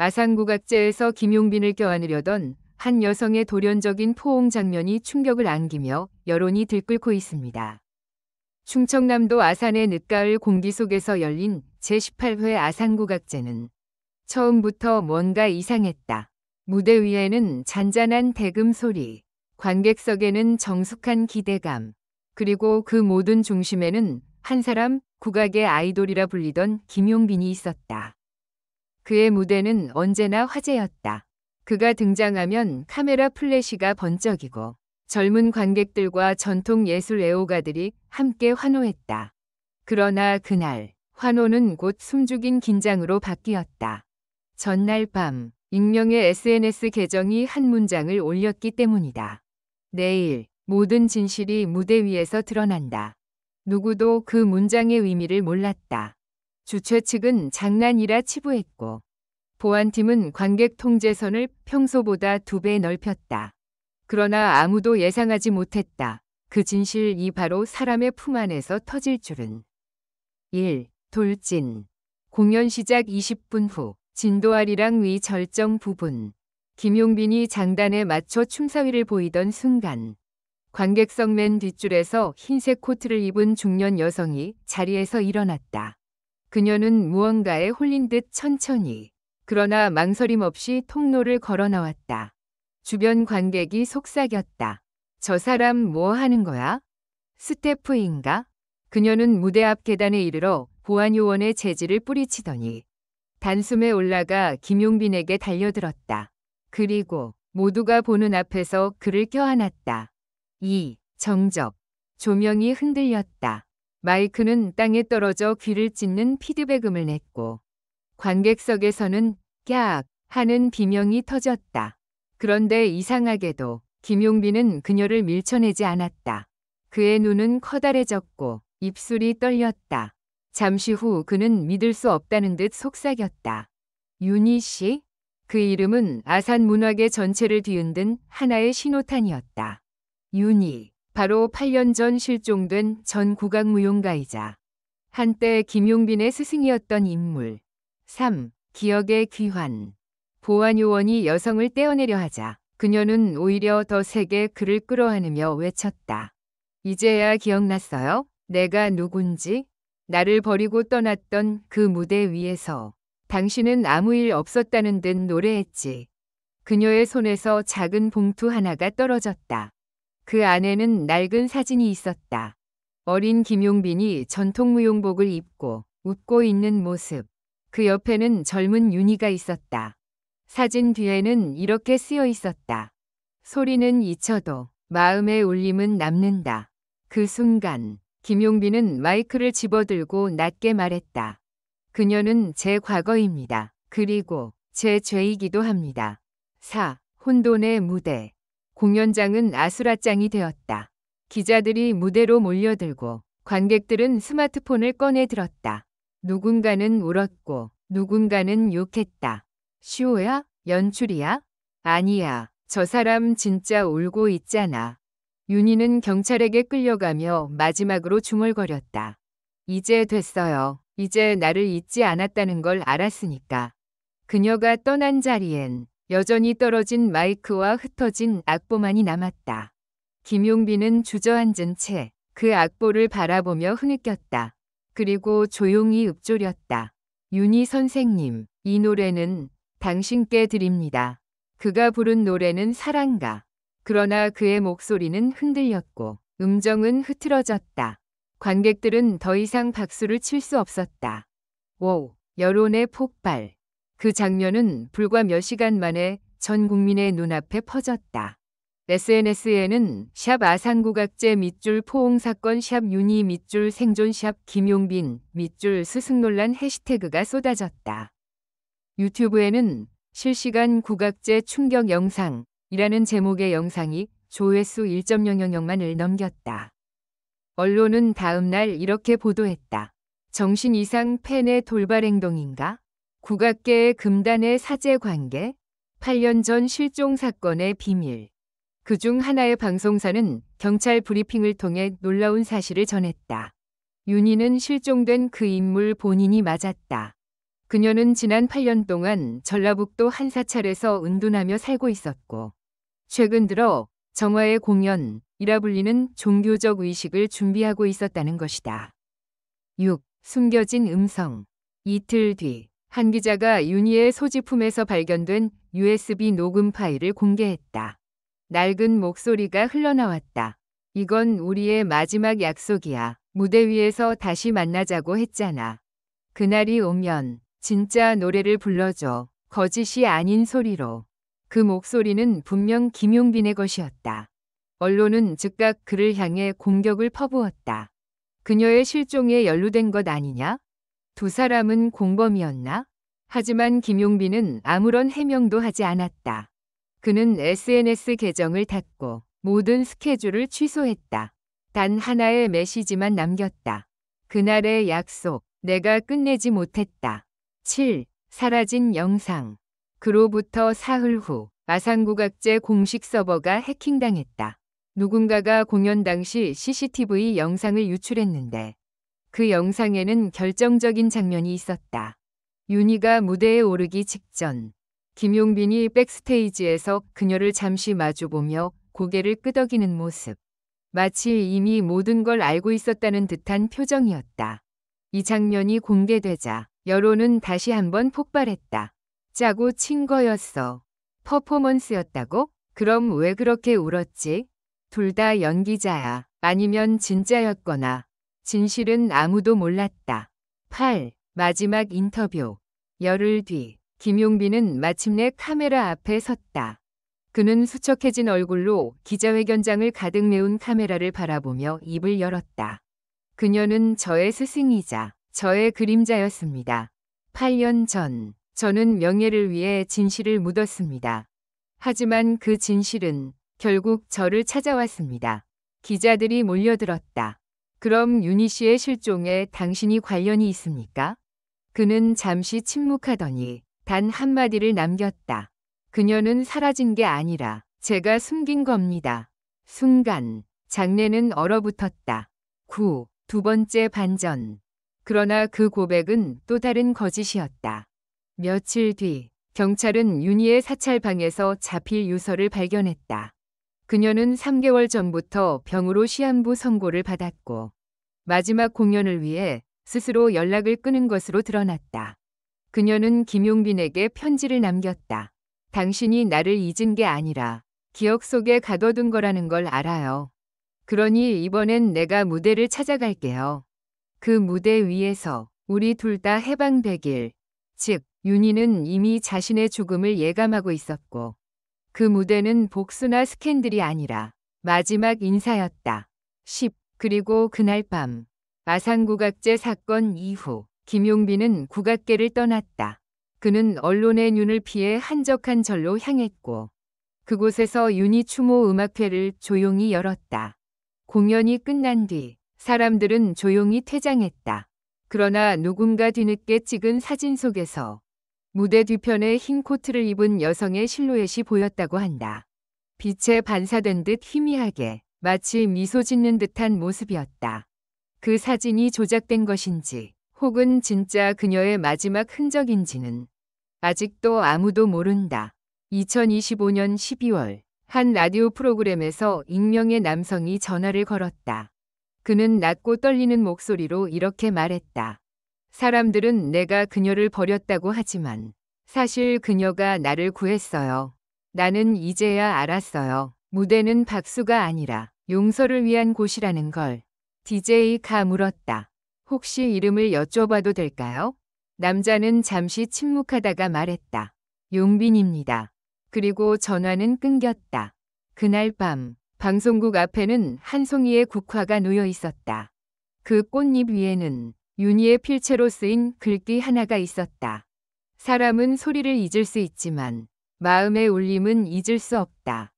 아산국악제에서 김용빈을 껴안으려던 한 여성의 돌연적인 포옹 장면이 충격을 안기며 여론이 들끓고 있습니다. 충청남도 아산의 늦가을 공기 속에서 열린 제18회 아산국악제는 처음부터 뭔가 이상했다. 무대 위에는 잔잔한 대금 소리, 관객석에는 정숙한 기대감, 그리고 그 모든 중심에는 한 사람, 국악의 아이돌이라 불리던 김용빈이 있었다. 그의 무대는 언제나 화제였다. 그가 등장하면 카메라 플래시가 번쩍이고 젊은 관객들과 전통 예술 애호가들이 함께 환호했다. 그러나 그날 환호는 곧 숨죽인 긴장으로 바뀌었다. 전날 밤 익명의 SNS 계정이 한 문장을 올렸기 때문이다. 내일 모든 진실이 무대 위에서 드러난다. 누구도 그 문장의 의미를 몰랐다. 주최 측은 장난이라 치부했고 보안팀은 관객 통제선을 평소보다 2배 넓혔다. 그러나 아무도 예상하지 못했다. 그 진실이 바로 사람의 품 안에서 터질 줄은. 1. 돌진. 공연 시작 20분 후 진도아리랑 위 절정 부분. 김용빈이 장단에 맞춰 춤사위를 보이던 순간 관객석 맨 뒷줄에서 흰색 코트를 입은 중년 여성이 자리에서 일어났다. 그녀는 무언가에 홀린 듯 천천히 그러나 망설임 없이 통로를 걸어 나왔다. 주변 관객이 속삭였다. 저 사람 뭐 하는 거야? 스태프인가? 그녀는 무대 앞 계단에 이르러 보안요원의 제지를 뿌리치더니 단숨에 올라가 김용빈에게 달려들었다. 그리고 모두가 보는 앞에서 그를 껴안았다. 2. 정적. 조명이 흔들렸다. 마이크는 땅에 떨어져 귀를 찢는 피드백음을 냈고 관객석에서는 깍 하는 비명이 터졌다. 그런데 이상하게도 김용빈은 그녀를 밀쳐내지 않았다. 그의 눈은 커다래졌고 입술이 떨렸다. 잠시 후 그는 믿을 수 없다는 듯 속삭였다. 윤희 씨? 그 이름은 아산 문화계 전체를 뒤흔든 하나의 신호탄이었다. 윤희, 바로 8년 전 실종된 전 국악무용가이자 한때 김용빈의 스승이었던 인물. 3. 기억의 귀환. 보안요원이 여성을 떼어내려 하자 그녀는 오히려 더 세게 그를 끌어안으며 외쳤다. 이제야 기억났어요? 내가 누군지? 나를 버리고 떠났던 그 무대 위에서 당신은 아무 일 없었다는 듯 노래했지. 그녀의 손에서 작은 봉투 하나가 떨어졌다. 그 안에는 낡은 사진이 있었다. 어린 김용빈이 전통무용복을 입고 웃고 있는 모습. 그 옆에는 젊은 윤희가 있었다. 사진 뒤에는 이렇게 쓰여 있었다. 소리는 잊혀도 마음의 울림은 남는다. 그 순간 김용빈은 마이크를 집어들고 낮게 말했다. 그녀는 제 과거입니다. 그리고 제 죄이기도 합니다. 4. 혼돈의 무대. 공연장은 아수라장이 되었다. 기자들이 무대로 몰려들고 관객들은 스마트폰을 꺼내 들었다. 누군가는 울었고 누군가는 욕했다. 쇼야? 연출이야? 아니야. 저 사람 진짜 울고 있잖아. 윤희는 경찰에게 끌려가며 마지막으로 중얼거렸다. 이제 됐어요. 이제 나를 잊지 않았다는 걸 알았으니까. 그녀가 떠난 자리엔 여전히 떨어진 마이크와 흩어진 악보만이 남았다. 김용빈은 주저앉은 채 그 악보를 바라보며 흐느꼈다. 그리고 조용히 읊조렸다. 윤희 선생님, 이 노래는 당신께 드립니다. 그가 부른 노래는 사랑가. 그러나 그의 목소리는 흔들렸고 음정은 흐트러졌다. 관객들은 더 이상 박수를 칠 수 없었다. 5. 여론의 폭발. 그 장면은 불과 몇 시간 만에 전 국민의 눈앞에 퍼졌다. SNS에는 샵 아산국악제 밑줄 포옹 사건 샵 윤희 밑줄 생존 샵 김용빈 밑줄 스승 논란 해시태그가 쏟아졌다. 유튜브에는 실시간 국악제 충격 영상이라는 제목의 영상이 조회수 1.000만을 넘겼다. 언론은 다음 날 이렇게 보도했다. 정신 이상 팬의 돌발 행동인가? 국악계의 금단의 사제 관계? 8년 전 실종 사건의 비밀. 그중 하나의 방송사는 경찰 브리핑을 통해 놀라운 사실을 전했다. 윤희는 실종된 그 인물 본인이 맞았다. 그녀는 지난 8년 동안 전라북도 한 사찰에서 은둔하며 살고 있었고 최근 들어 정화의 공연이라 불리는 종교적 의식을 준비하고 있었다는 것이다. 6. 숨겨진 음성. 이틀 뒤 한 기자가 윤희의 소지품에서 발견된 USB 녹음 파일을 공개했다. 낡은 목소리가 흘러나왔다. 이건 우리의 마지막 약속이야. 무대 위에서 다시 만나자고 했잖아. 그날이 오면 진짜 노래를 불러줘. 거짓이 아닌 소리로. 그 목소리는 분명 김용빈의 것이었다. 언론은 즉각 그를 향해 공격을 퍼부었다. 그녀의 실종에 연루된 것 아니냐? 두 사람은 공범이었나? 하지만 김용빈은 아무런 해명도 하지 않았다. 그는 SNS 계정을 닫고 모든 스케줄을 취소했다. 단 하나의 메시지만 남겼다. 그날의 약속, 내가 끝내지 못했다. 7. 사라진 영상. 그로부터 사흘 후 아산국악제 공식 서버가 해킹당했다. 누군가가 공연 당시 CCTV 영상을 유출했는데 그 영상에는 결정적인 장면이 있었다. 윤희가 무대에 오르기 직전 김용빈이 백스테이지에서 그녀를 잠시 마주보며 고개를 끄덕이는 모습. 마치 이미 모든 걸 알고 있었다는 듯한 표정이었다. 이 장면이 공개되자 여론은 다시 한번 폭발했다. 짜고 친 거였어. 퍼포먼스였다고? 그럼 왜 그렇게 울었지? 둘 다 연기자야. 아니면 진짜였거나. 진실은 아무도 몰랐다. 8. 마지막 인터뷰. 열흘 뒤 김용빈은 마침내 카메라 앞에 섰다. 그는 수척해진 얼굴로 기자회견장을 가득 메운 카메라를 바라보며 입을 열었다. 그녀는 저의 스승이자 저의 그림자였습니다. 8년 전 저는 명예를 위해 진실을 묻었습니다. 하지만 그 진실은 결국 저를 찾아왔습니다. 기자들이 몰려들었다. 그럼 윤희 씨의 실종에 당신이 관련이 있습니까? 그는 잠시 침묵하더니 단 한마디를 남겼다. 그녀는 사라진 게 아니라 제가 숨긴 겁니다. 순간 장내는 얼어붙었다. 9. 두 번째 반전. 그러나 그 고백은 또 다른 거짓이었다. 며칠 뒤 경찰은 윤희의 사찰방에서 자필 유서를 발견했다. 그녀는 3개월 전부터 병으로 시한부 선고를 받았고 마지막 공연을 위해 스스로 연락을 끊은 것으로 드러났다. 그녀는 김용빈에게 편지를 남겼다. 당신이 나를 잊은 게 아니라 기억 속에 가둬둔 거라는 걸 알아요. 그러니 이번엔 내가 무대를 찾아갈게요. 그 무대 위에서 우리 둘 다 해방되길. 즉, 윤희는 이미 자신의 죽음을 예감하고 있었고 그 무대는 복수나 스캔들이 아니라 마지막 인사였다. 10. 그리고 그날 밤 아산국악제 사건 이후 김용빈은 국악계를 떠났다. 그는 언론의 눈을 피해 한적한 절로 향했고 그곳에서 윤희 추모 음악회를 조용히 열었다. 공연이 끝난 뒤 사람들은 조용히 퇴장했다. 그러나 누군가 뒤늦게 찍은 사진 속에서 무대 뒤편에 흰 코트를 입은 여성의 실루엣이 보였다고 한다. 빛에 반사된 듯 희미하게 마치 미소 짓는 듯한 모습이었다. 그 사진이 조작된 것인지 혹은 진짜 그녀의 마지막 흔적인지는 아직도 아무도 모른다. 2025년 12월 한 라디오 프로그램에서 익명의 남성이 전화를 걸었다. 그는 낮고 떨리는 목소리로 이렇게 말했다. 사람들은 내가 그녀를 버렸다고 하지만 사실 그녀가 나를 구했어요. 나는 이제야 알았어요. 무대는 박수가 아니라 용서를 위한 곳이라는 걸. DJ가 물었다. 혹시 이름을 여쭤봐도 될까요? 남자는 잠시 침묵하다가 말했다. 용빈입니다. 그리고 전화는 끊겼다. 그날 밤 방송국 앞에는 한 송이의 국화가 놓여 있었다. 그 꽃잎 위에는 윤희의 필체로 쓰인 글귀 하나가 있었다. 사람은 소리를 잊을 수 있지만 마음의 울림은 잊을 수 없다.